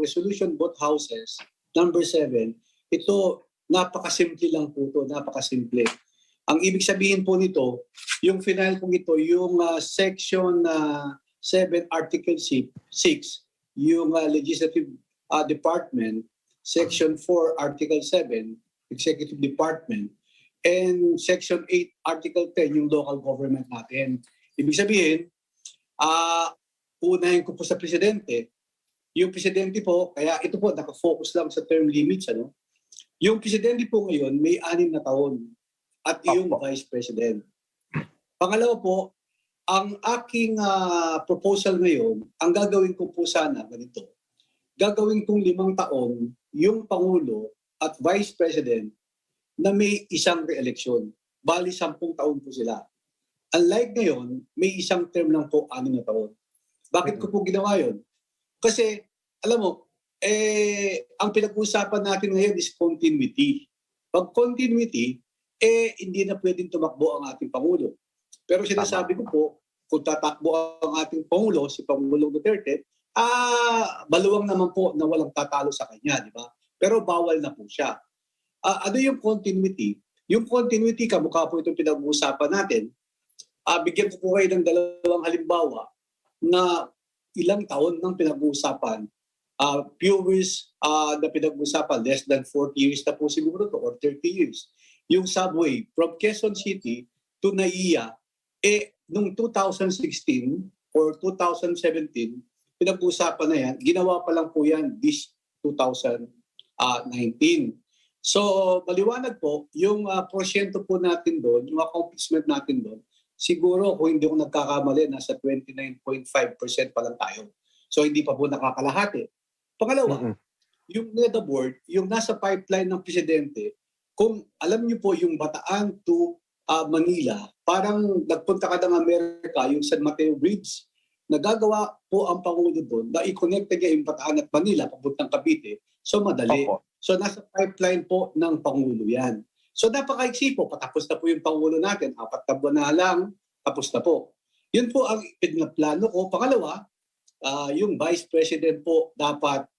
resolution both houses, number 7, ito napakasimple lang po ito, napakasimple. Ang ibig sabihin po nito, yung final po ito, yung section 7, article 6, yung legislative department, section 4, article 7, executive department, and section 8, article 10, yung local government natin. Ibig sabihin, unahin ko po sa presidente. Yung presidente po, kaya ito po, nakafocus lang sa term limits. Yung presidente po ngayon, may 6 na taon at yung vice president. Pangalawa po, ang aking proposal ngayon, ang gagawin ko po sana ganito. Gagawin kong 5 taon yung Pangulo at Vice President na may isang re-election. Bali, 10 taon po sila. Unlike ngayon, may isang term lang po, 6 na taon. Bakit ko po ginawa yun? Kasi, alam mo, ang pinag-uusapan natin ngayon is continuity. Pag continuity, hindi na pwedeng tumakbo ang ating Pangulo. Pero sinasabi ko po, kung tatakbo ang ating Pangulo, si Pangulong Duterte, baluwang naman po na walang tatalo sa kanya, di ba? Pero bawal na po siya. Ano yung continuity? Yung continuity, kamukha po itong pinag-uusapan natin, bigyan ko po kayo ng 2 halimbawa na ilang taon nang pinag-uusapan. Few years na pinag-uusapan, less than 40 years na po siguro to, or 30 years. Yung subway from Quezon City to Naiya, noong 2016 or 2017, pinag-uusapan na yan, ginawa pa lang po yan this 2019. So, maliwanag po, yung porsyento po natin doon, yung accomplishment natin doon, siguro kung hindi ko nagkakamali, nasa 29.5% pa lang tayo. So, hindi pa po nakakalahati. Pangalawa, yung NEDA board, yung nasa pipeline ng presidente, kung alam niyo po yung Bataan to Manila, parang nagpunta ka ng Amerika, yung San Mateo Bridge, nagagawa po ang Pangulo doon na i-connect niya yung Bataan at Manila papuntang Cavite. So madali. So nasa pipeline po ng Pangulo yan. So napakaiksi po, patapos na po yung Pangulo natin, 4 na buwan na lang, tapos na po. Yun po ang pinaplano ko. Pangalawa, yung Vice President po dapat,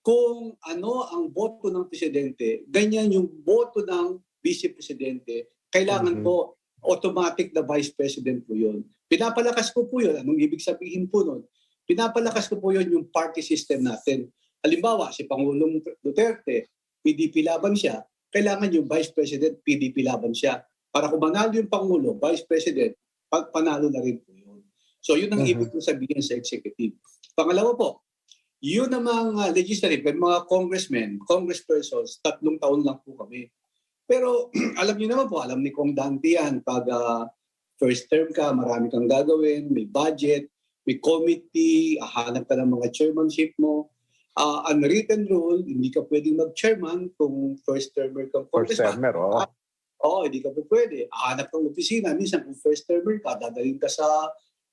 kung ano ang boto ng Presidente, ganyan yung boto ng Vice Presidente, kailangan po automatic na Vice President po yun. Pinapalakas ko po yun. Anong ibig sabihin po nun? Pinapalakas ko po yun yung party system natin. Halimbawa, si Pangulong Duterte, PDP laban siya, kailangan yung Vice President, PDP laban siya. Para kung manalo yung Pangulo, Vice President, panalo na rin po yun. So yun ang ibig ko sabihin sa executive. Pangalawa po, yun namang legislative, mga congressmen, congresspersons, 3 taon lang po kami. Pero alam niyo naman po, alam ni Kong Dante yan, pag first term ka, marami kang gagawin, may budget, may committee, hahanap ka ng mga chairmanship mo. Unwritten rule, hindi ka pwedeng mag-chairman kung first termer kang congressman. First termer, oo. Oo, hindi ka po pwede. Hahanap kang opisina, minsan kung first termer ka, dadalhin ka sa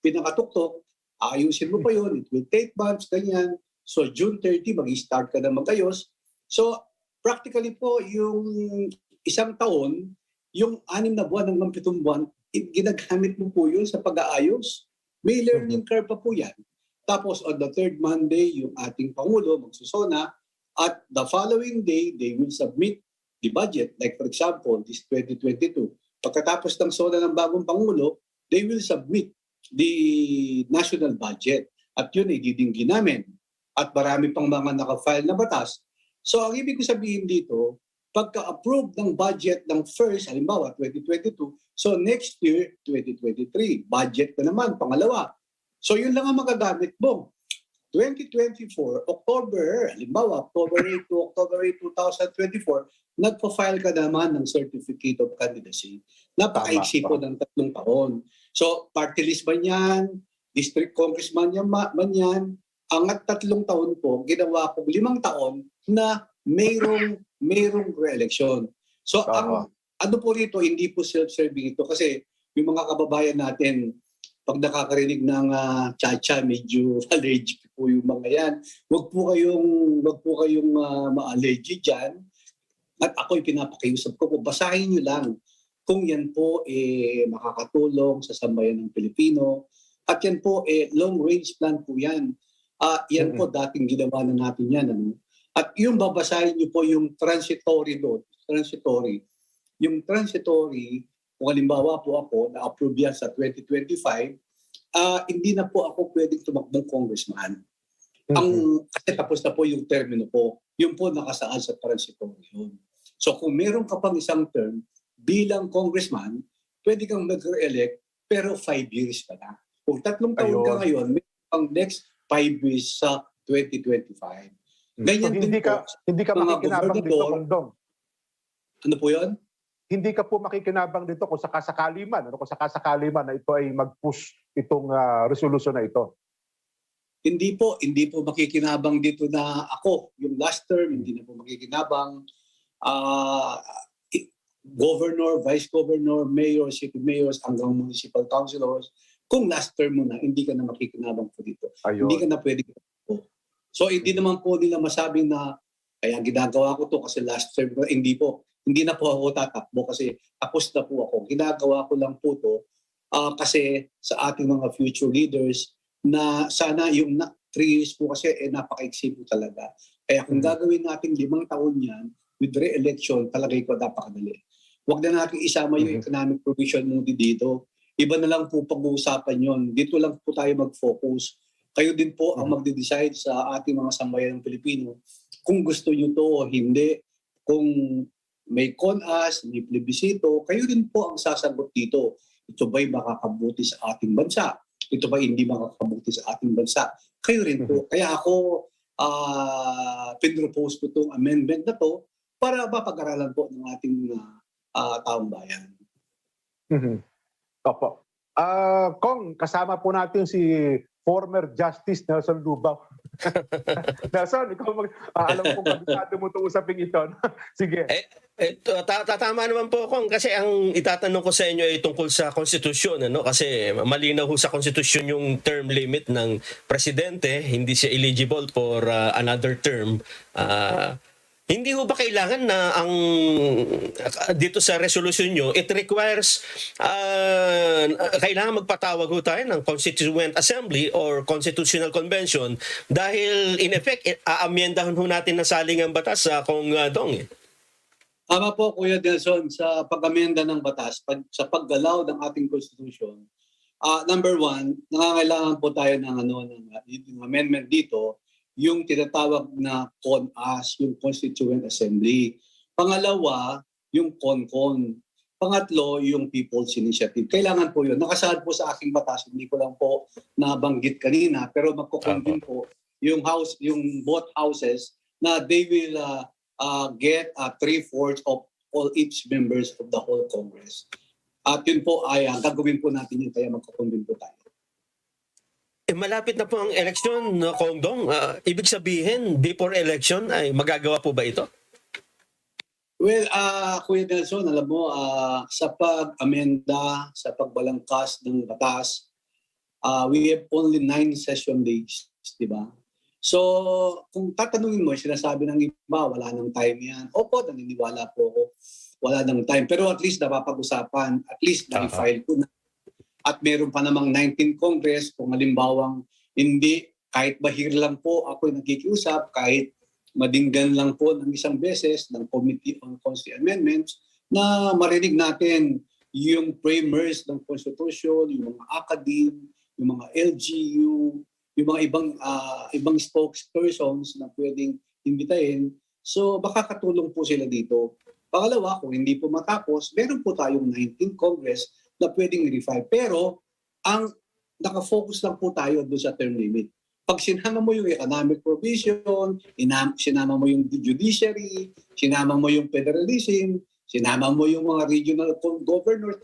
pinakatuktok, ayusin mo pa yun, it will take months, ganyan. So June 30, mag-start ka na mag-ayos. So practically po, yung 1 taon, yung 6 na buwan hanggang 7 buwan, ginagamit mo po yun sa pag-aayos. May learning curve pa po yan. Tapos on the 3rd Monday, yung ating Pangulo magsusona at the following day, they will submit the budget. Like for example, this 2022. Pagkatapos ng sona ng bagong Pangulo, they will submit the national budget. At yun ay didinggi namin. At marami pang mga naka-file na batas. So ang ibig ko sabihin dito, pagka-approve ng budget ng first, halimbawa 2022, so next year, 2023, budget na naman, pangalawa. So yun lang ang magagamit mo. 2024, October, halimbawa, October 8 to October 8, 2024, nagpa-file ka naman ng Certificate of Candidacy. Napaka-iksi po ng 3 taon. So party list man yan, district congressman man yan, angat 3 taon po, ginawa ko 5 taon na mayroong re-election. So ang ano po rito, hindi po self-serving ito kasi yung mga kababayan natin, pag nakakarinig ng cha-cha, medyo allergic po yung mga yan. Wag po kayong ma-allergy dyan. At ako'y pinapakiusap ko, basahin nyo lang kung yan po makakatulong sa sambayan ng Pilipino. At yan po, long-range plan po yan. Yan po dating ginawa na natin yan. Ano? At yung babasahin niyo po yung transitory doon, yung transitory, kung halimbawa po ako, na-approve yan sa 2025, hindi na po ako pwedeng tumakbong congressman. Kasi tapos na po yung termino po. Yun po nakasaad sa transitory yun. So kung meron ka pang isang term bilang congressman, pwede kang mag-re-elect pero 5 years ka na. Kung 3 taon ka ngayon, may pang next 5 years sa 2025. Ganyan so, din hindi ka makikinabang dito, Kongdong. Ano po yun? Hindi ka po makikinabang dito kung sakasakali man, kung sakasakali man na ito ay mag-push itong resolution na ito. Hindi po makikinabang dito na ako. Yung last term, hindi na po makikinabang. Governor, vice governor, mayor, city mayors, hanggang municipal councilors, kung last term mo na, hindi ka na makikinabang po dito. Ayun. Hindi ka na pwede po. So hindi naman po nila masabing na kaya ginagawa ko to kasi last term ko. Hindi po. Hindi na po ako tatakbo kasi tapos na po ako. Ginagawa ko lang po to kasi sa ating mga future leaders na sana yung 3 years po kasi napaka-iksi po talaga. Kaya kung gagawin natin 5 taon yan with re-election, talagay ko napakadali. Huwag na natin isama yung economic provision mo dito. Iba na lang po pag-uusapan yon. Dito lang po tayo mag-focus. Kayo din po ang magde-decide sa ating mga sambayan ng Pilipino kung gusto nyo to o hindi. Kung may CONAS, may plebisito, kayo din po ang sasagot dito. Ito ba'y makakabuti sa ating bansa? Ito ba hindi makakabuti sa ating bansa? Kayo rin po. Kaya ako pinropose ko itong amendment na to para mapag-aralan po ng ating taong bayan. Opo. Kong, kasama po natin si former Justice Nelson Lubao. Nelson, ikaw alam ko kabisado mo itong usaping ito. Sige. Tatama naman po Kong kasi ang itatanong ko sa inyo ay tungkol sa konstitusyon, ano? Kasi malinaw ho sa konstitusyon yung term limit ng presidente, hindi siya eligible for another term. Hindi ho ba kailangan na ang dito sa resolution nyo, it requires kailangan magpatawag ho tayo ng Constituent Assembly or Constitutional Convention dahil in effect aamyendahan ho natin na salingang batas sa Kong Dong. Tama po Kuya Nelson sa pag-amenda ng batas, sa paggalaw ng ating Constitution. Number 1, nangangailangan po tayo ng ng amendment dito, yung tinatawag na CONAS, yung Constituent Assembly. Pangalawa, yung CONCON. Pangatlo, yung People's Initiative. Kailangan po yun. Nakasaad po sa aking batas, hindi ko lang po nabanggit kanina, pero magkukonvene po yung both houses na they will get 3/4 of all each members of the whole Congress. At yun po ay gagawin po natin yun, kaya magkukonvene po tayo. Malapit na po ang eleksyon, Kong Dong. Ibig sabihin, before election, ay magagawa po ba ito? Well, Kuya Nelson, alam mo, sa pag-amenda, sa pagbalangkas ng batas, we have only 9 session days, di ba? So, kung tatanungin mo, sinasabi ng iba, wala nang time yan. Opo, naniniwala po ako, wala nang time. Pero at least napapag-usapan, at least na-file ko na. At meron pa namang 19 Congress, kung halimbawang hindi, kahit bahir lang po ako nagkikiusap, kahit madinggan lang po ng isang beses ng Committee on Constitutional Amendments, na marinig natin yung framers ng Constitution, yung mga academe, yung mga LGU, yung mga ibang spokespersons na pwedeng imbitahin. So baka katulong po sila dito. Pangalawa, kung hindi po matapos, meron po tayong 19 Congress na pwedeng i-refile. Pero ang nakafocus lang po tayo doon sa term limit. Pag sinama mo yung economic provision, sinama mo yung judiciary, sinama mo yung federalism, sinama mo yung mga regional governors,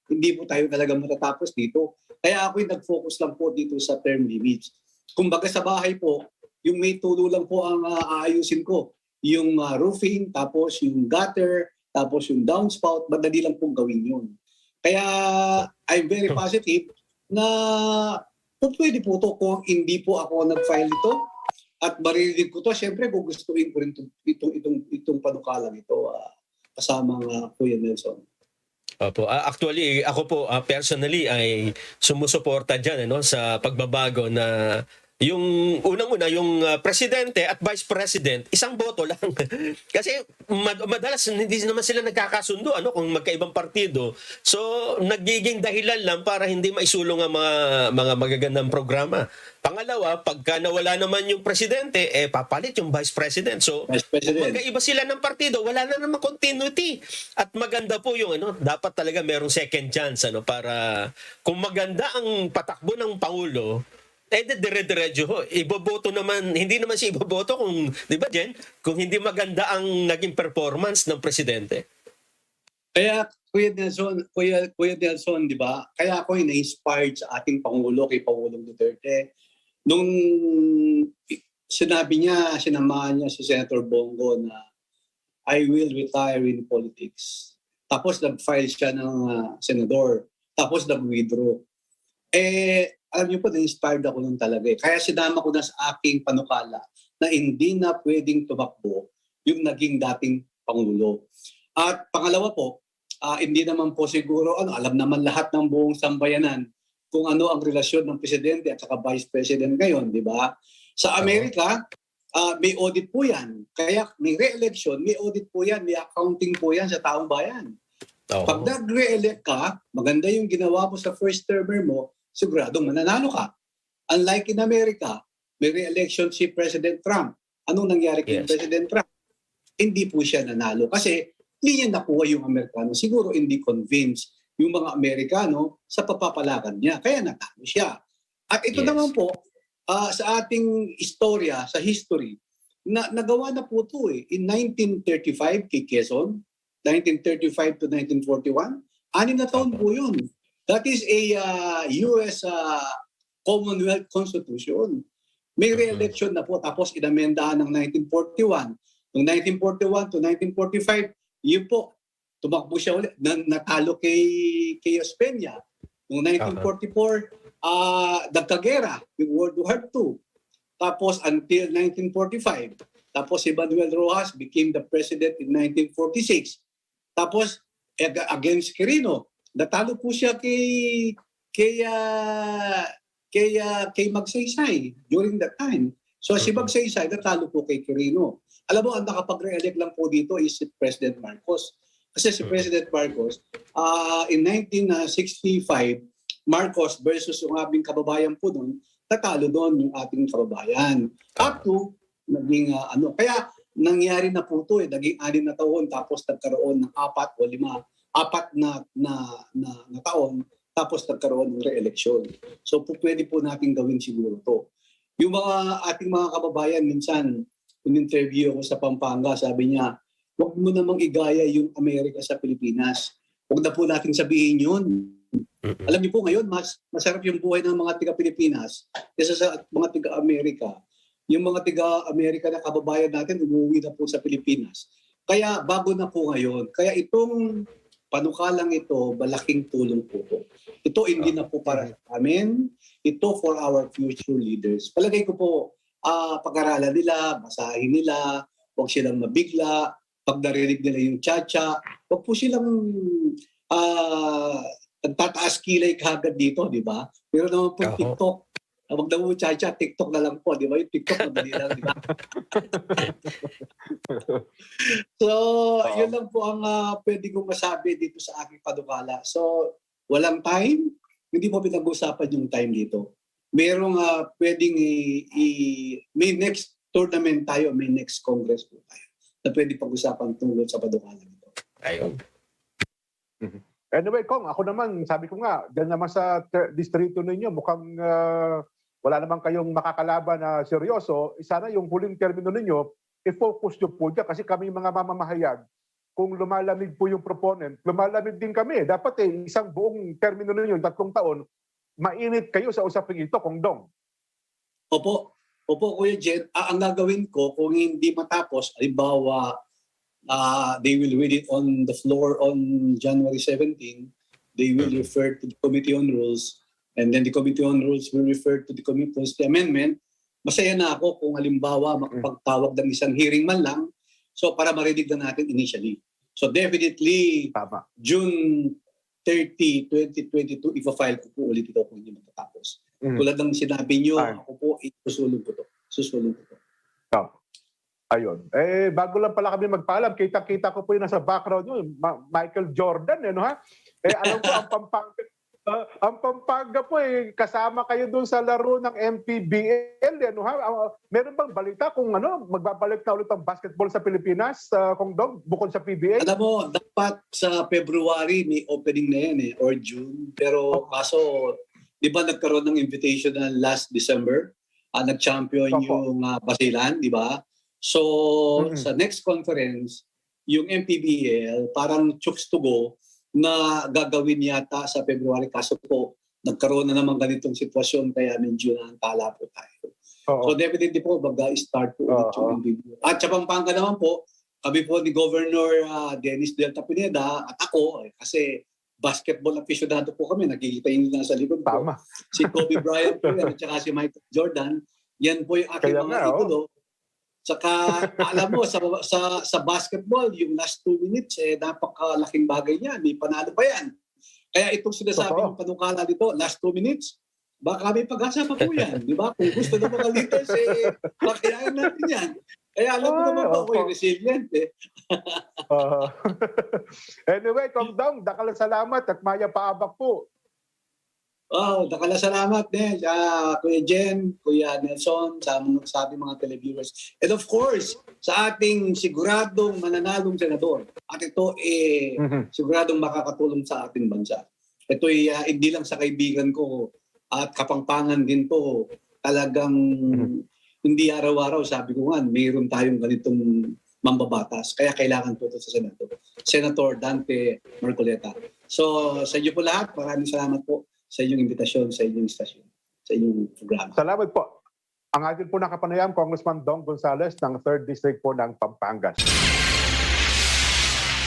hindi po tayo talaga matatapos dito. Kaya ako yung nag-focus lang po dito sa term limits. Kumbaga sa bahay po, yung may tulo lang po ang aayusin ko. Yung roofing, tapos yung gutter, tapos yung downspout, madali lang pong gawin yun. Kaya I'm very positive na pwede po ito kung hindi po ako nag-file ito at maririnig ko ito. Siyempre, gugustuhin ko rin itong panukalang ito kasama Kuya Nelson. Opo. Actually, ako po personally ay sumusuporta dyan sa pagbabago na yung unang-una, yung presidente at vice president, isang boto lang. Kasi madalas hindi naman sila nagkakasundo kung magkaibang partido. So nagiging dahilan lang para hindi maisulong ang mga magagandang programa. Pangalawa, pagka nawala naman yung presidente, papalit yung vice president. So Vice kung President. magkaiba sila ng partido, wala na naman continuity. At maganda po yung dapat talaga merong second chance para kung maganda ang patakbo ng Pangulo, dire-diretso ho. Iboboto naman, hindi naman siya iboboto kung, di ba Jen, kung hindi maganda ang naging performance ng presidente. Kaya Kuya Nelson, di ba? Kaya ako na-inspired sa ating Pangulo, kay Pangulong Duterte. Nung sinamahan niya si Senator Bongo na I will retire in politics. Tapos nag-file siya ng senador. Tapos nag-withdraw. Alam niyo po, na-inspired ako nun talaga. Kaya sinama ko na sa aking panukala na hindi na pwedeng tumakbo yung naging dating Pangulo. At pangalawa po, hindi naman po siguro, alam naman lahat ng buong sambayanan kung ano ang relasyon ng Presidente at saka Vice President ngayon, di ba? Sa Amerika, may audit po yan. Kaya may re-election, may audit po yan, may accounting po yan sa taong bayan. Pag nag-re-elect ka, maganda yung ginawa mo sa first termer mo, siguradong mananalo ka. Unlike in America, may re-election si President Trump. Anong nangyari kay President Trump? Hindi po siya nanalo kasi hindi niya nakuha yung Amerikano. Siguro hindi convinced yung mga Amerikano sa papapalakan niya. Kaya natalo siya. At ito naman po, sa ating istorya, sa history, nagawa na po ito in 1935 kay Quezon, 1935 to 1941, 6 na taon po yun. That is a U.S. Commonwealth Constitution. May re-election na po, tapos inamendahan ng 1941. Noong 1941 to 1945, yun po, tumakbo siya ulit, natalo kay Ospeña. Noong 1944, nagkagera, yung World War II. Tapos until 1945. Tapos si Manuel Rojas became the president in 1946. Tapos against Quirino, natalo po siya kay Magsaysay during that time. So si Magsaysay natalo po kay Quirino. Alam mo, ang nakapag-re-elect lang po dito is si President Marcos. Kasi si President Marcos, in 1965, Marcos versus yung aming kababayan po doon, natalo doon yung ating kababayan. Up to, naging Kaya nangyari na po ito naging 6 na taon, tapos nagkaroon ng 4 o 5 na taon, tapos nagkaroon ng re-election. So pwede po natin gawin siguro to. Yung ating mga kababayan, minsan, in-interview ako sa Pampanga, sabi niya, huwag mo namang igaya yung Amerika sa Pilipinas. Huwag na po natin sabihin yun. Alam niyo po ngayon, masarap yung buhay ng mga tiga-Pilipinas kaysa sa mga tiga-Amerika. Yung mga tiga-Amerika na kababayan natin, umuwi na po sa Pilipinas. Kaya bago na po ngayon. Kaya itong panukalang ito, malaking tulong po ito. Ito hindi na po para sa amin. Ito for our future leaders. Palagay ko po, pag-aralan nila, basahin nila, huwag silang mabigla, pag narinig nila yung tsa-tsa, huwag po silang nagtataas kilay kagad dito, di ba? Pero naman po TikTok, huwag na po tsa-tsa, TikTok na lang po, di ba? Yung TikTok, madali lang, di ba? So, yun lang po ang pwede kong masabi dito sa aking panukala. So, walang time, hindi mo pinag-usapan yung time dito. Merong pwedeng may next tournament tayo, may next congress po tayo na pwede pag-usapan tungkol sa panukalan ito. Ayun. Anyway, Kong, ako naman, sabi ko nga, dyan naman sa distrito ninyo, mukhang wala naman kayong makakalaban na seryoso. Sana yung huling termino ninyo, i-focus nyo po dyan kasi kami mga mamamahayag, kung lumalamig po yung proponent, lumalamig din kami. Dapat isang buong termino ninyo, 3 taon, mainit kayo sa usaping ito, Kong Dong. Opo, Kuya Jen. Ang gagawin ko, kung hindi matapos, halimbawa, they will read it on the floor on January 17. They will refer to the Committee on Rules, and then the Committee on Rules will refer to the Committee on the Amendment. Masaya na ako kung halimbawa makapagtawag ng isang hearing man lang, so para marinig na natin initially. So definitely, June 30, 2022, ipa-file ko po ulit ito kung hindi matatapos. Tulad ng sinabi nyo, Ay. ako po, susulong ko to. Susulong ko to. Ayun. Bago lang pala kami magpaalam, kita-kita ko po yung nasa background nyo, Michael Jordan, no ha? Alam ko, ang Pampanga po, kasama kayo doon sa laro ng MPBL, no ha? Meron bang balita kung magbabalik na ulit ang basketball sa Pilipinas, Kong Dong, bukod sa PBA? Alam mo, dapat sa February may opening na yan or June. Pero kaso, di ba nagkaroon ng invitational last December? Nag-champion yung Basilan, di ba? So, sa next conference, yung MPBL, parang chooks to go na gagawin yata sa February. Kaso po, nagkaroon na naman ganitong sitwasyon kaya medyo naantala po tayo. So definitely po, mag-start po ulit yung MPBL. At sa Pampanga naman po, kami po ni Governor Dennis Delta Pineda at ako, kasi basketball aficionado po kami, nakikita yun lang sa likod ko. Tama. Si Kobe Bryant po yan, at saka si Michael Jordan. Yan po yung aking mga idolo. Saka alam mo, sa basketball, yung last 2 minutes, napakalaking bagay niya. May panalo pa yan. Kaya itong sinasabi ng panukala dito, last 2 minutes, baka may pag-asa pa po yan. Di ba? Kung gusto ng mga leaders, pakayain natin yan. Kaya alam mo naman po ako yung resilient. Anyway, Kong Dong, dakal salamat at maya paabak po. Dakala salamat din Kuya Jen, Kuya Nelson, sa ating mga televiewers. And of course, sa ating siguradong mananalong senador. At ito siguradong makakatulong sa ating bansa. Ito hindi lang sa kaibigan ko at kapangpangan din to. Talagang hindi araw-araw, sabi ko nga, mayroon tayong ganitong mambabatas. Kaya kailangan po ito sa Senado. Senator Dante Marcoleta. So sa inyo po lahat, maraming salamat po sa inyong imbitasyon, sa inyong istasyon, sa inyong programa. Salamat po. Ang atin po nakapanayam, Congressman Dong Gonzales ng 3rd District po ng Pampanga.